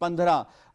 15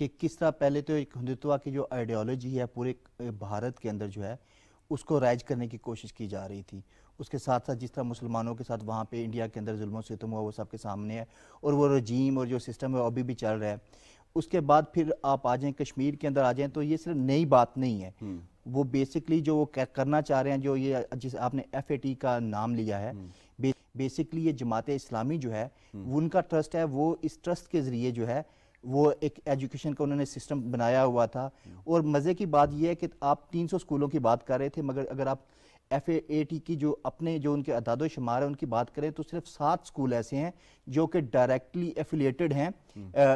کہ کس طرح پہلے تو ایک ہندوتوا کی جو آئیڈیالوجی ہے پورے بھارت کے اندر جو ہے اس کو رائج کرنے کی کوشش کی جا رہی تھی. اس کے ساتھ ساتھ جس طرح مسلمانوں کے ساتھ وہاں پہ انڈیا کے اندر ظلم و ستم ہوا وہ سب کے سامنے ہے, اور وہ رجیم اور جو سسٹم ہے وہ ابھی بھی چل رہا ہے. اس کے بعد پھر آپ آ جائیں کشمیر کے اندر آ جائیں تو یہ صرف نئی بات نہیں ہے. وہ بیسکلی جو وہ کرنا چاہ رہے ہیں, جو یہ جس آپ نے FAT کا نام لیا ہے, بیسکلی یہ جماعت اسلامی جو ہے ان کا ٹرسٹ ہے, وہ اس ٹرسٹ کے ذریعے جو ہے وہ ایک ایجوکیشن کا انہوں نے سسٹم بنایا ہوا تھا. اور مزے کی بات یہ ہے کہ آپ 300 اسکولوں کی بات کر رہے تھے, مگر اگر آپ FAT کی جو اپنے جو ان کے اعداد و شمار ہے ان کی بات کریں تو صرف 7 اسکول ایسے ہیں جو کہ ڈائریکٹلی ایفیلیٹڈ ہیں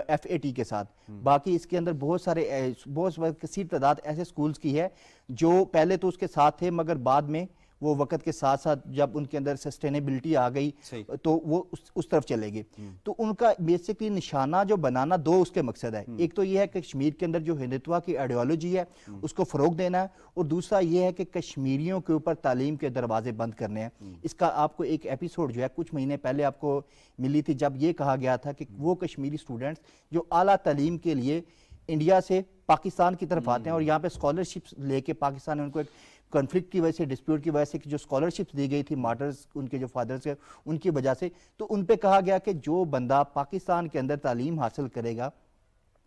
FAT کے ساتھ. باقی اس کے اندر بہت کثیر تعداد ایسے اسکولز کی ہے جو پہلے تو اس کے ساتھ تھے مگر بعد میں وہ وقت کے ساتھ ساتھ جب ان کے اندر سسٹینیبلٹی آ گئی تو وہ اس طرف چلے گئے. تو ان کا بیسکلی نشانہ جو بنانا 2 اس کے مقصد ہے. ایک تو یہ ہے کہ کشمیر کے اندر جو ہندوتوا کی آئیڈیالوجی ہے اس کو فروغ دینا ہے, اور دوسرا یہ ہے کہ کشمیریوں کے اوپر تعلیم کے دروازے بند کرنے ہیں. اس کا آپ کو ایک ایپیسوڈ جو ہے کچھ مہینے پہلے آپ کو ملی تھی جب یہ کہا گیا تھا کہ وہ کشمیری اسٹوڈنٹس جو اعلیٰ تعلیم کے لیے انڈیا سے پاکستان کی طرف آتے ہیں اور یہاں پہ اسکالرشپس لے کے پاکستان نے ان کو ایک کنفلکٹ کی وجہ سے ڈسپیوٹ کی وجہ سے جو اسکالرشپس دی گئی تھی مارٹرز ان کے جو فادرز کے ان کی وجہ سے, تو ان پہ کہا گیا کہ جو بندہ پاکستان کے اندر تعلیم حاصل کرے گا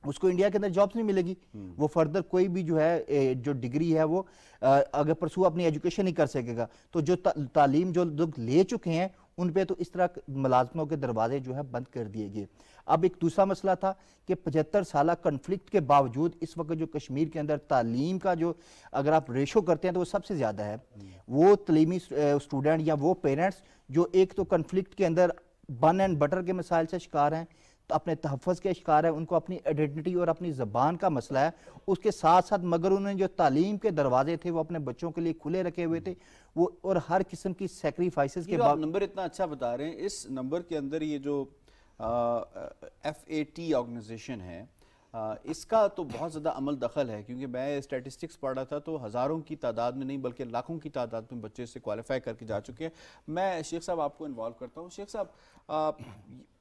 اس کو انڈیا کے اندر جابس نہیں ملے گی, وہ فردر کوئی بھی جو ہے جو ڈگری ہے وہ اگر پرسو اپنی ایجوکیشن نہیں کر سکے گا. تو جو تعلیم جو لوگ لے چکے ہیں ان پہ تو اس طرح ملازموں کے دروازے جو ہے بند کر دیے گئے. اب ایک دوسرا مسئلہ تھا کہ 75 سالہ کنفلکٹ کے باوجود اس وقت جو کشمیر کے اندر تعلیم کا جو اگر آپ ریشو کرتے ہیں تو وہ سب سے زیادہ ہے. وہ تعلیمی اسٹوڈنٹ یا وہ پیرنٹس جو ایک تو کنفلکٹ کے اندر بن اینڈ بٹر کے مسائل سے شکار ہیں, تو اپنے تحفظ کے شکار ہیں, ان کو اپنی آئیڈینٹی اور اپنی زبان کا مسئلہ ہے. اس کے ساتھ ساتھ مگر انہوں نے جو تعلیم کے دروازے تھے وہ اپنے بچوں کے لیے کھلے رکھے ہوئے تھے, وہ اور ہر قسم کی سیکریفائسز کے بعد نمبر اتنا اچھا بتا رہے ہیں. اس نمبر کے اندر یہ جو FAT آرگنائزیشن ہے اس کا تو بہت زیادہ عمل دخل ہے, کیونکہ میں اسٹیٹسٹکس پڑھ رہا تھا تو ہزاروں کی تعداد میں نہیں بلکہ لاکھوں کی تعداد میں بچے سے کوالیفائی کر کے جا چکے ہیں. میں شیخ صاحب آپ کو انوالو کرتا ہوں. شیخ صاحب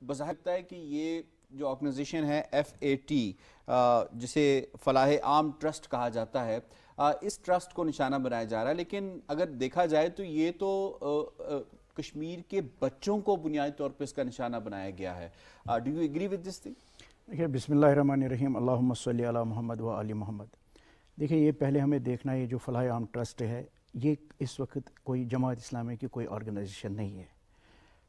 بظاہر ہے کہ یہ جو آرگنائزیشن ہے FAT جسے فلاح عام ٹرسٹ کہا جاتا ہے, اس ٹرسٹ کو نشانہ بنایا جا رہا ہے, لیکن اگر دیکھا جائے تو یہ تو کشمیر کے بچوں کو بنیادی طور پہ اس کا نشانہ بنایا گیا ہے. Do you agree with this thing? دیکھیے بسم اللہ الرحمن الرحیم, اللہم صلی علی محمد و آل محمد. دیکھیں یہ پہلے ہمیں دیکھنا ہے, یہ جو فلاح عام ٹرسٹ ہے یہ اس وقت کوئی جماعت اسلامی کی کوئی آرگنائزیشن نہیں ہے,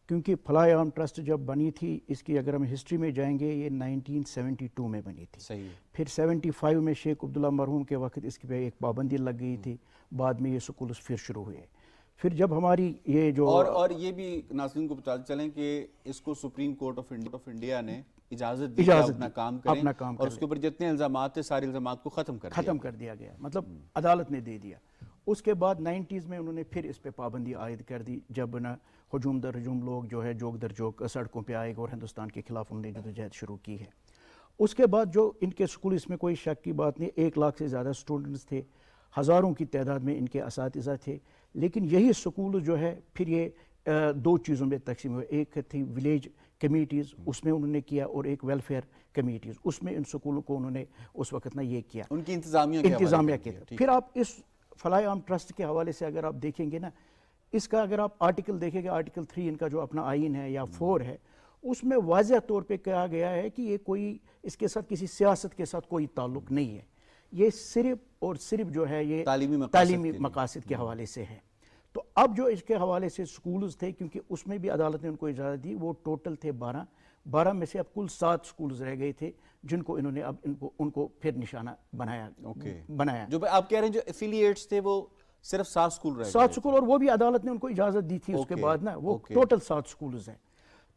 کیونکہ فلاح عام ٹرسٹ جب بنی تھی اس کی اگر ہم ہسٹری میں جائیں گے یہ 1972 میں بنی تھی. صحیح. پھر 75 میں شیخ عبداللہ مرحوم کے وقت اس پہ ایک پابندی لگ گئی تھی, بعد میں یہ سکولز پھر شروع ہوئے. پھر جب ہماری یہ جو اور یہ بھی ناظرین کو بتاتے چلیں کہ اس کو سپریم کورٹ آف انڈیا نے اجازت دی اپنا کام کریں, اور اس کے اوپر جتنے الزامات تھے سارے الزامات کو ختم کر دیا گیا, مطلب عدالت نے دے دیا. اس کے بعد 90s میں انہوں نے پھر اس پہ پابندی عائد کر دی, جب نا ہجوم در ہجوم لوگ جو ہے جوک در جوک سڑکوں پہ آئے اور ہندوستان کے خلاف انہوں نے جدوجہد شروع کی ہے. اس کے بعد جو ان کے سکول, اس میں کوئی شک کی بات نہیں, 1 لاکھ سے زیادہ سٹوڈنٹس تھے, ہزاروں کی تعداد میں ان کے اساتذہ تھے, لیکن یہی سکول جو ہے پھر یہ 2 چیزوں میں تقسیم ہوئے. ایک تھی ولیج کمیٹیز, اس میں انہوں نے کیا, اور ایک ویلفیئر کمیٹیز, اس میں ان سکولوں کو انہوں نے اس وقت نہ یہ کیا, ان کی انتظامیہ کیا. پھر آپ اس فلاح عام ٹرسٹ کے حوالے سے اگر آپ دیکھیں گے نا, اس کا اگر آپ آرٹیکل دیکھیں گے, آرٹیکل 3 ان کا جو اپنا آئین ہے یا 4 ہے, اس میں واضح طور پہ کہا گیا ہے کہ یہ کوئی اس کے ساتھ کسی سیاست کے ساتھ کوئی تعلق نہیں ہے, یہ صرف اور صرف جو ہے یہ تعلیمی مقاصد کے حوالے سے ہے. تو اب جو اس کے حوالے سے سکولز تھے, کیونکہ اس میں بھی عدالت نے ان کو اجازت دی, وہ ٹوٹل تھے 12 میں سے اب کل 7 سکولز رہ گئے تھے جن کو انہوں نے اب ان کو پھر نشانہ بنایا. جو آپ کہہ رہے ہیں جو ایفیلیٹس تھے وہ صرف 7 سکول رہ گئے, 7 سکول, اور وہ بھی عدالت نے ان کو اجازت دی تھی اس کے بعد نا, وہ ٹوٹل 7 سکولز ہیں.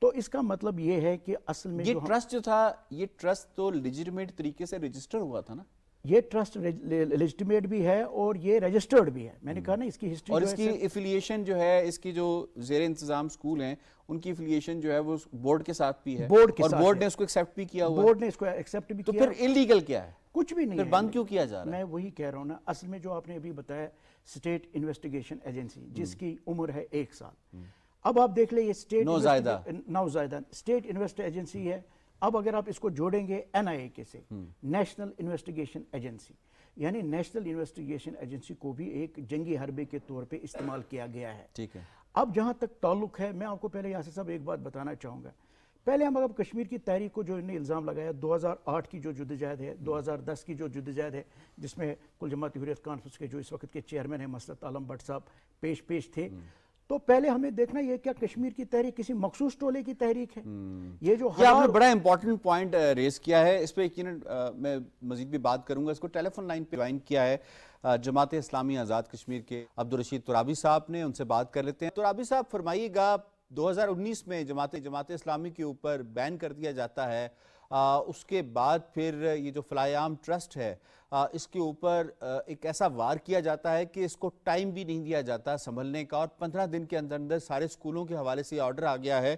تو اس کا مطلب یہ ہے کہ اصل میں یہ ٹرسٹ جو تھا, یہ ٹرسٹ تو لیجیٹمیٹ طریقے سے رجسٹر ہوا تھا نا, یہ ٹرسٹ لیجٹیمیٹ بھی ہے اور یہ رجسٹرڈ بھی ہے. میں نے کہا نا اس کی ہسٹری, اور اس کی ایفیلیشن جو ہے, اس کی جو زیر انتظام سکول ہیں ان کی ایفیلیشن جو ہے وہ بورڈ کے ساتھ بھی ہے, اور بورڈ نے اس کو ایکسیپٹ بھی کیا ہوا, بورڈ نے اس کو ایکسیپٹ بھی کیا. تو پھر انلیگل کیا ہے؟ کچھ بھی نہیں ہے. پھر بند کیوں کیا جا رہا ہے؟ میں وہی کہہ رہا ہوں نا, اصل میں جو آپ نے ابھی بتایا اسٹیٹ انویسٹیگیشن ایجنسی جس کی عمر ہے 1 سال, اب آپ دیکھ لیں یہ اسٹیٹ نوزائیدہ اسٹیٹ انویسٹ ایجنسی ہے, اب اگر آپ اس کو جوڑیں گے NIA کے سے، نیشنل انویسٹیگیشن ایجنسی، یعنی نیشنل انویسٹیگیشن ایجنسی کو بھی ایک جنگی حربے کے طور پہ استعمال کیا گیا ہے. ٹھیک ہے. اب جہاں تک تعلق ہے، میں آپ کو پہلے یاسر صاحب ایک بات بتانا چاہوں گا. پہلے ہم اگر کشمیر کی تحریک کو جو انہوں نے الزام لگایا 2008 کی جو جدوجہد ہے، 2010 کی جو جدوجہد ہے، جس میں کل جماعت حریت کانفرنس کے جو اس وقت کے چیئرمین ہیں مسرت عالم بٹ صاحب پیش تھے، تو پہلے ہمیں دیکھنا یہ کیا کشمیر کی تحریک کسی مخصوص ٹولے کی تحریک ہے؟ یہ آپ نے بڑا امپورٹنٹ پوائنٹ ریز کیا ہے، اس پہ یقیناً میں مزید بھی بات کروں گا. اس کو ٹیلی فون لائن پہ جوائن کیا ہے جماعت اسلامی آزاد کشمیر کے عبدالرشید ترابی صاحب نے، ان سے بات کر لیتے ہیں. ترابی صاحب فرمائیے گا، 2019 میں جماعت اسلامی کے اوپر بین کر دیا جاتا ہے، اس کے بعد پھر یہ جو فلاح عام ٹرسٹ ہے اس کے اوپر ایک ایسا وار کیا جاتا ہے کہ اس کو ٹائم بھی نہیں دیا جاتا سنبھلنے کا، اور 15 دن کے اندر سارے سکولوں کے حوالے سے آرڈر آ گیا ہے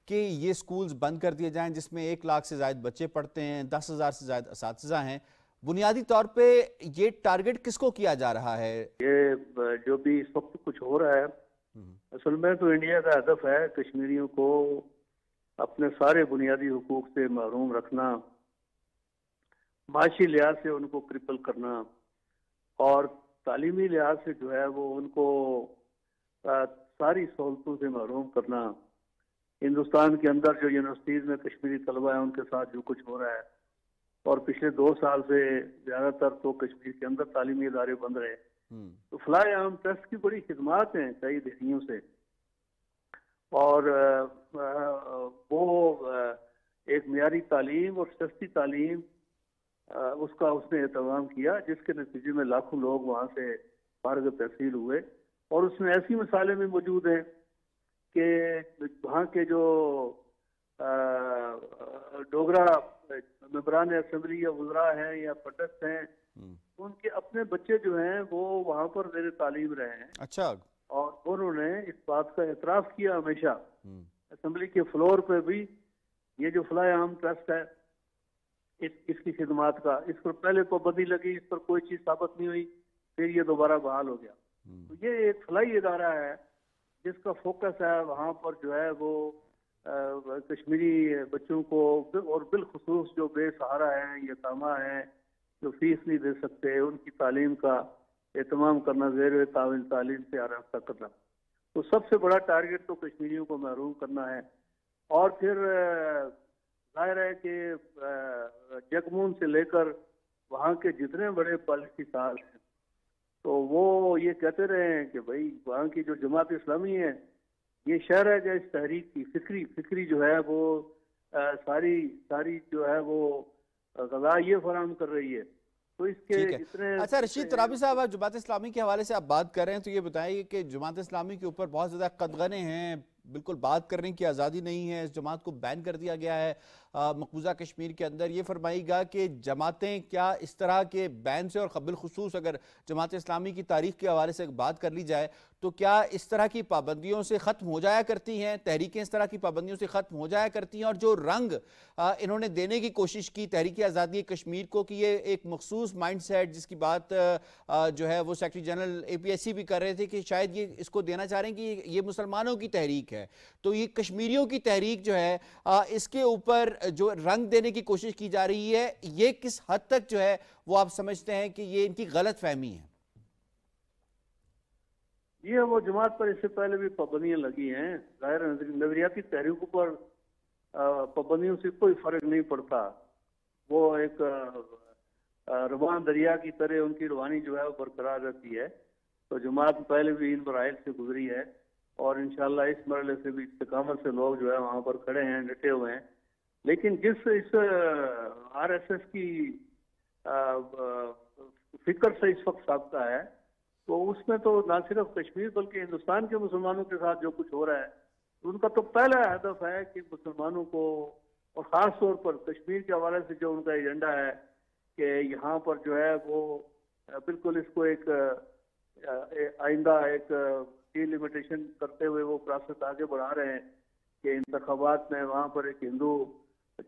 کہ یہ سکولز بند کر دیے جائیں، جس میں 1 لاکھ سے زائد بچے پڑھتے ہیں، 10,000 سے زائد اساتذہ ہیں. بنیادی طور پہ یہ ٹارگٹ کس کو کیا جا رہا ہے؟ یہ جو بھی اس وقت کچھ ہو رہا ہے، اصل میں تو انڈیا کا ہدف ہے کشمیریوں کو اپنے سارے بنیادی حقوق سے محروم رکھنا، معاشی لحاظ سے ان کو کرپل کرنا، اور تعلیمی لحاظ سے جو ہے وہ ان کو ساری سہولتوں سے محروم کرنا. ہندوستان کے اندر جو یونیورسٹیز میں کشمیری طلبہ ہیں ان کے ساتھ جو کچھ ہو رہا ہے، اور پچھلے 2 سال سے زیادہ تر تو کشمیر کے اندر تعلیمی ادارے بند رہے. تو فلاح عام ٹرسٹ کی بڑی خدمات ہیں کئی دہائیوں سے، اور وہ ایک معیاری تعلیم اور سستی تعلیم اس نے اہتمام کیا، جس کے نتیجے میں لاکھوں لوگ وہاں سے فارغ تحصیل ہوئے. اور اس میں ایسی مثالیں بھی موجود ہیں کہ وہاں کے جو ڈوگرا ممبران اسمبلی یا وزراء ہیں یا پٹس ہیں، ان کے اپنے بچے جو ہیں وہ وہاں پر زیر تعلیم رہے ہیں. اچھا. اور انہوں نے اس بات کا اعتراف کیا ہمیشہ اسمبلی کے فلور پہ بھی، یہ جو فلاح عام ٹرسٹ ہے اس کی خدمات کا، اس پر پہلے پابندی لگی، اس پر کوئی چیز ثابت نہیں ہوئی، پھر یہ دوبارہ بحال ہو گیا. تو یہ ایک فلاحی ادارہ ہے جس کا فوکس ہے وہاں پر جو ہے وہ کشمیری بچوں کو، اور بالخصوص جو بے سہارا ہیں، یتامہ ہیں، جو فیس نہیں دے سکتے، ان کی تعلیم کا اہتمام کرنا، زیر تعلیم سے آراستہ کرنا. تو سب سے بڑا ٹارگٹ تو کشمیریوں کو محروم کرنا ہے. اور پھر ظاہر ہے کہ جگمون سے لے کر وہاں کے جتنے بڑے پالیسی ساز ہیں تو وہ یہ کہتے رہے ہیں کہ بھائی وہاں کی جو جماعت اسلامی ہے یہ شہر ہے کہ اس تحریک کی فکری جو ہے وہ ساری جو ہے وہ غذا یہ فراہم کر رہی ہے. تو اس کے جتنے اچھا رشید ترابی صاحب، جماعت اسلامی کے حوالے سے آپ بات کر رہے ہیں تو یہ بتائیے کہ جماعت اسلامی کے اوپر بہت زیادہ قدغنیں ہیں، بالکل بات کرنے کی آزادی نہیں ہے، اس جماعت کو بین کر دیا گیا ہے مقبوضہ کشمیر کے اندر. یہ فرمائیے گا کہ جماعتیں کیا اس طرح کے بین سے، اور بالخصوص اگر جماعت اسلامی کی تاریخ کے حوالے سے بات کر لی جائے تو کیا اس طرح کی پابندیوں سے ختم ہو جایا کرتی ہیں، تحریکیں اس طرح کی پابندیوں سے ختم ہو جایا کرتی ہیں؟ اور جو رنگ انہوں نے دینے کی کوشش کی تحریک آزادی کشمیر کو کہ یہ ایک مخصوص مائنڈ سیٹ، جس کی بات جو ہے وہ سیکرٹری جنرل APSC بھی کر رہے تھے کہ شاید یہ اس کو دینا چاہ رہے ہیں کہ یہ مسلمانوں کی تحریک ہے، تو یہ کشمیریوں کی تحریک جو ہے اس کے اوپر جو رنگ دینے کی کوشش کی جا رہی ہے، یہ کس حد تک جو ہے وہ آپ سمجھتے ہیں کہ یہ ان کی غلط فہمی ہے؟ یہ وہ جماعت پر اس سے پہلے بھی پابندیاں لگی ہیں. ظاہر نظریاتی تحریکوں پر پابندیوں سے کوئی فرق نہیں پڑتا. وہ ایک روان دریا کی طرح ان کی روانی جو ہے وہ برقرار رہتی ہے. تو جماعت پہلے بھی ان مراحل سے گزری ہے، اور انشاءاللہ اس مرحلے سے بھی استقامت سے لوگ جو ہے وہاں پر کھڑے ہیں، ڈٹے ہوئے ہیں. لیکن جس اس RSS کی فکر سے اس وقت سابقہ ہے، تو اس میں تو نہ صرف کشمیر بلکہ ہندوستان کے مسلمانوں کے ساتھ جو کچھ ہو رہا ہے ان کا تو پہلا ہدف ہے کہ مسلمانوں کو، اور خاص طور پر کشمیر کے حوالے سے جو ان کا ایجنڈا ہے کہ یہاں پر جو ہے وہ بالکل اس کو ایک آئندہ ایک ڈیلیمیٹیشن کرتے ہوئے وہ پروسیس آگے بڑھا رہے ہیں کہ انتخابات میں وہاں پر ایک ہندو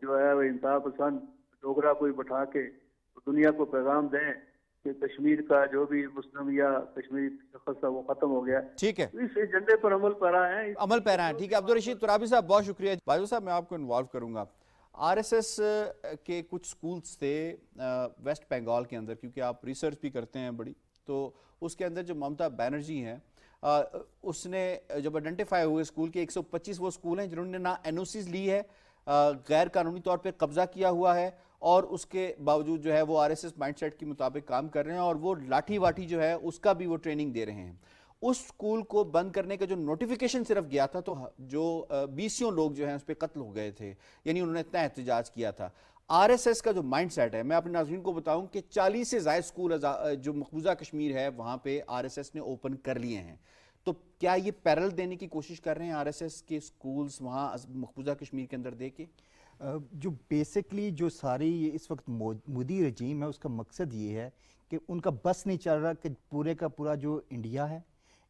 جو ہے وہ انتہا پسند ڈوگرا کوئی بٹھا کے دنیا کو پیغام دیں کہ کشمیر کا جو بھی مسلم یا کشمیری شخص ہے وہ ختم ہو گیا. ٹھیک ہے، اس ایجنڈے پر عمل پیرا ہیں. ٹھیک ہے. عبدالرشید ترابی صاحب بہت شکریہ. باجوہ صاحب میں آپ کو انوالو کروں گا. RSS کے کچھ سکولز تھے ویسٹ بنگال کے اندر, کیونکہ آپ ریسرچ بھی کرتے ہیں بڑی, تو اس کے اندر جو ممتا بینرجی ہیں اس نے جب آئیڈینٹیفائی ہوئے اسکول کے 125 وہ اسکول ہیں جنہوں نے نہ NOCs لی ہے, غیر قانونی طور پہ قبضہ کیا ہوا ہے, اور اس کے باوجود جو ہے وہ RSS مائنڈ سیٹ کے مطابق کام کر رہے ہیں, اور وہ لاٹھی واٹھی جو ہے اس کا بھی وہ ٹریننگ دے رہے ہیں. اس اسکول کو بند کرنے کا جو نوٹیفیکیشن صرف گیا تھا تو جو 20 لوگ جو ہیں اس پہ قتل ہو گئے تھے, یعنی انہوں نے اتنا احتجاج کیا تھا. RSS کا جو مائنڈ سیٹ ہے, میں اپنے ناظرین کو بتاؤں کہ 40 سے زائد اسکول جو مقبوضہ کشمیر ہے وہاں پہ RSS نے اوپن کر لیے ہیں. تو کیا یہ پیرل دینے کی کوشش کر رہے ہیں RSS کے اسکولز وہاں مقبوضہ کشمیر کے اندر دے کے؟ جو بیسکلی جو ساری اس وقت مودی رجیم ہے اس کا مقصد یہ ہے کہ ان کا بس نہیں چل رہا کہ پورے کا پورا جو انڈیا ہے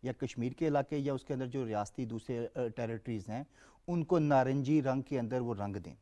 یا کشمیر کے علاقے یا اس کے اندر جو ریاستی دوسرے ٹیریٹریز ہیں ان کو نارنجی رنگ کے اندر وہ رنگ دیں.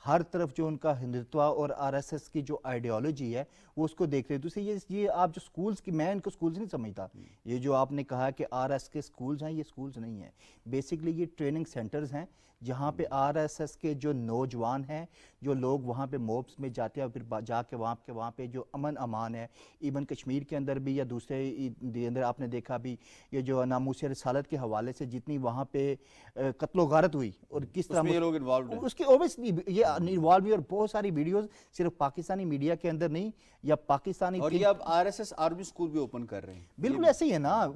ہر طرف جو ان کا ہندوتوا اور RSS کی جو آئیڈیالوجی ہے وہ اس کو دیکھ رہے ہیں. دوسرے یہ آپ جو سکولز کی, میں ان کو سکولز نہیں سمجھتا, یہ جو آپ نے کہا کہ RSS کے سکولز ہیں, یہ سکولز نہیں ہیں. بیسکلی یہ ٹریننگ سینٹرز ہیں جہاں پہ RSS کے جو نوجوان ہیں, جو لوگ وہاں پہ موبس میں جاتے ہیں, پھر جا کے وہاں پہ جو امن امان ہے, ایون کشمیر کے اندر بھی یا دوسرے اندر آپ نے دیکھا بھی یہ جو ناموس رسالت کے حوالے سے جتنی وہاں پہ قتل و غارت ہوئی اور کس طرح یہ لوگ انوالوڈ ہیں, اس کی اوبیسلی یہ انوالو ہوئی, اور بہت ساری ویڈیوز صرف پاکستانی میڈیا کے اندر نہیں یا پاکستانی, اور یہ اب RSS آرمی اسکول بھی اوپن کر رہے ہیں. بالکل ایسے ہی ہے نا.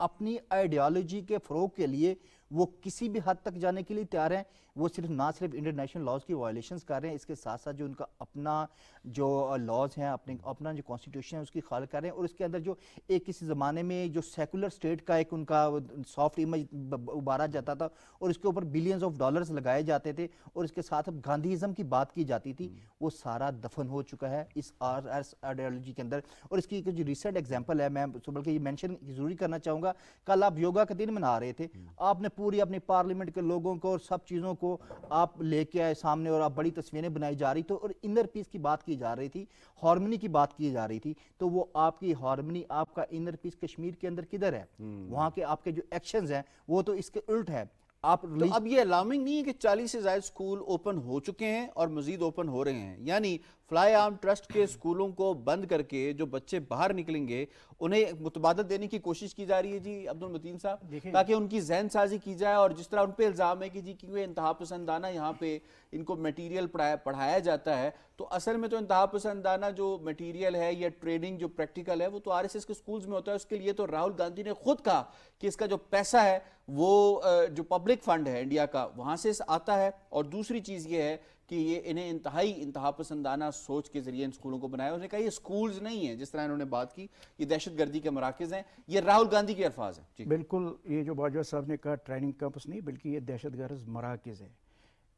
اپنی آئیڈیالوجی کے فروغ کے لیے وہ کسی بھی حد تک جانے کے لیے تیار ہیں. وہ نہ صرف انٹرنیشنل لاز کی وائلیشنز کر رہے ہیں, اس کے ساتھ ساتھ جو ان کا اپنا جو لاز ہیں, اپنا جو کانسٹیٹیوشن ہے اس کی خالق کر رہے ہیں. اور اس کے اندر جو ایک کسی زمانے میں جو سیکولر اسٹیٹ کا ایک ان کا سافٹ امیج ابھارا جاتا تھا اور اس کے اوپر بلینز آف ڈالرز لگائے جاتے تھے اور اس کے ساتھ اب گاندھیزم کی بات کی جاتی تھی, وہ سارا دفن ہو چکا ہے اس آئیڈیالوجی کے اندر. اور اس کی جو ریسنٹ ایگزامپل ہے, میں بلکہ یہ مینشن ضروری کرنا چاہوں گا, کل آپ یوگا کا دن منا رہے تھے, آپ نے پوری اپنی پارلیمنٹ کے لوگوں کو اور سب چیزوں کو آپ لے کے آئے سامنے اور آپ بڑی تصویریں بنائی جا رہی تھی اور انر پیس کی بات کی جا رہی تھی, ہارمنی کی بات کی جا رہی تھی. تو وہ آپ کی ہارمنی, آپ کا انر پیس کشمیر کے اندر کدھر ہے؟ وہاں کے آپ کے جو ایکشنز ہیں وہ تو اس کے الٹ ہے. تو اب یہ الارمنگ نہیں ہے کہ 40 سے زائد اسکول اوپن ہو چکے ہیں اور مزید اوپن ہو رہے ہیں, یعنی فلائی آرم ٹرسٹ کے اسکولوں کو بند کر کے جو بچے باہر نکلیں گے انہیں متبادل دینے کی کوشش کی جا رہی ہے جی عبد المتین صاحب, تاکہ ان کی ذہن سازی کی جائے. اور جس طرح ان پہ الزام ہے کہ جی کیونکہ انتہا پسندانہ یہاں پہ ان کو میٹیریل پڑھایا جاتا ہے, تو اصل میں تو انتہا پسندانہ جو میٹیریل ہے یا ٹریننگ جو پریکٹیکل ہے وہ تو RSS کے سکولز میں ہوتا ہے. اس کے لیے تو راہل گاندھی نے خود کہا کہ اس کا جو پیسہ ہے وہ جو پبلک فنڈ ہے انڈیا کا وہاں سے آتا ہے. اور دوسری چیز یہ ہے کہ یہ انہیں انتہا پسندانہ سوچ کے ذریعے ان سکولوں کو بنایا. انہوں نے کہا یہ سکولز نہیں ہیں جس طرح انہوں نے بات کی, یہ دہشت گردی کے مراکز ہیں. یہ راہل گاندھی کے الفاظ ہیں. بالکل, یہ جو باجوہ صاحب نے کہا ٹریننگ کیمپس نہیں بلکہ یہ دہشت گرد مراکز ہے.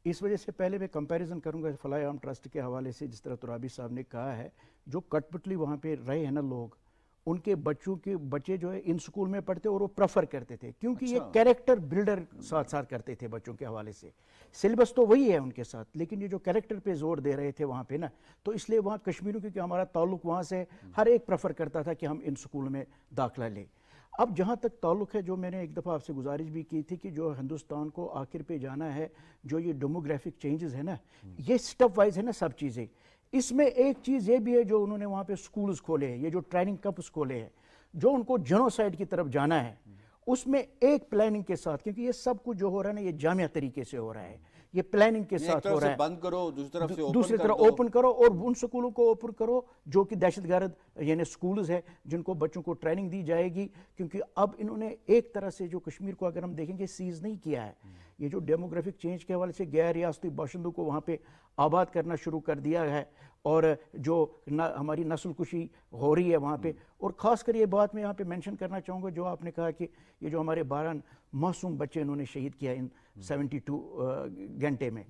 اس وجہ سے پہلے میں کمپیریزن کروں گا فلائی آرم ٹرسٹ کے حوالے سے, جس طرح ترابی صاحب نے کہا ہے, جو کٹ پٹلی وہاں پہ رہے ہیں نا لوگ, ان کے بچے جو ہے ان سکول میں پڑھتے اور وہ پریفر کرتے تھے کیونکہ یہ کیریکٹر بلڈر ساتھ کرتے تھے بچوں کے حوالے سے. سلیبس تو وہی ہے ان کے ساتھ, لیکن یہ جو کیریکٹر پہ زور دے رہے تھے وہاں پہ نا, تو اس لیے وہاں کشمیروں کیونکہ ہمارا تعلق وہاں سے, ہر ایک پریفر کرتا تھا کہ ہم ان سکول میں داخلہ لیں. اب جہاں تک تعلق ہے, جو میں نے ایک دفعہ آپ سے گزارش بھی کی تھی کہ جو ہندوستان کو آخر پہ جانا ہے, جو یہ ڈیموگرافک چینجز ہے نا, یہ سٹیپ وائز ہے نا سب چیزیں. اس میں ایک چیز یہ بھی ہے جو انہوں نے وہاں پہ سکولز کھولے ہیں, یہ جو ٹریننگ کیمپس کھولے ہیں, جو ان کو جنوسائیڈ کی طرف جانا ہے, اس میں ایک پلاننگ کے ساتھ, کیونکہ یہ سب کچھ جو ہو رہا ہے نا یہ جامعہ طریقے سے ہو رہا ہے, یہ پلاننگ کے ساتھ ہو رہا ہے. بند کرو, دوسری طرف اوپن کرو, اور ان سکولوں کو اوپن کرو جو کہ دہشت گرد یعنی سکولز ہے جن کو بچوں کو ٹریننگ دی جائے گی. کیونکہ اب انہوں نے ایک طرح سے جو کشمیر کو اگر ہم دیکھیں گے سیز نہیں کیا ہے, یہ جو ڈیموگرافک چینج کے حوالے سے غیر ریاستی باشندوں کو وہاں پہ آباد کرنا شروع کر دیا ہے, اور جو ہماری نسل کشی ہو رہی ہے وہاں پہ. اور خاص کر یہ بات میں یہاں پہ مینشن کرنا چاہوں گا جو آپ نے کہا کہ یہ جو ہمارے 12 معصوم بچے انہوں نے شہید کیا ان 72 گھنٹے میں.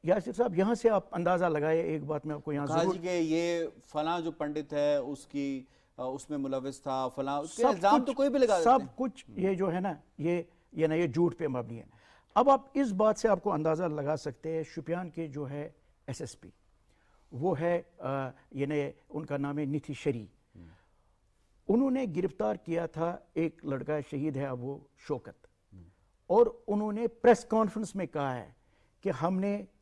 یاسر صاحب یہاں سے آپ اندازہ لگائے, ایک بات میں آپ کو یہاں ضرور کہ یہ فلاں جو پنڈت ہے اس میں ملوث تھا, فلاں اس کے الزام تو کوئی بھی لگا دیتے ہیں. سب کچھ یہ جو ہے نا یہ جھوٹ پہ مبنی ہے. اب آپ اس بات سے آپ کو اندازہ لگا سکتے ہیں, شوپیان کے جو ہے SSP وہ ہے یعنی ان کا نام ہے نتھی شری, انہوں نے گرفتار کیا تھا ایک لڑکا شہید ہے اب وہ شوکت, اور انہوں نے پریس کانفرنس میں کہا ہے کہ ہم نے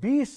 20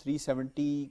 370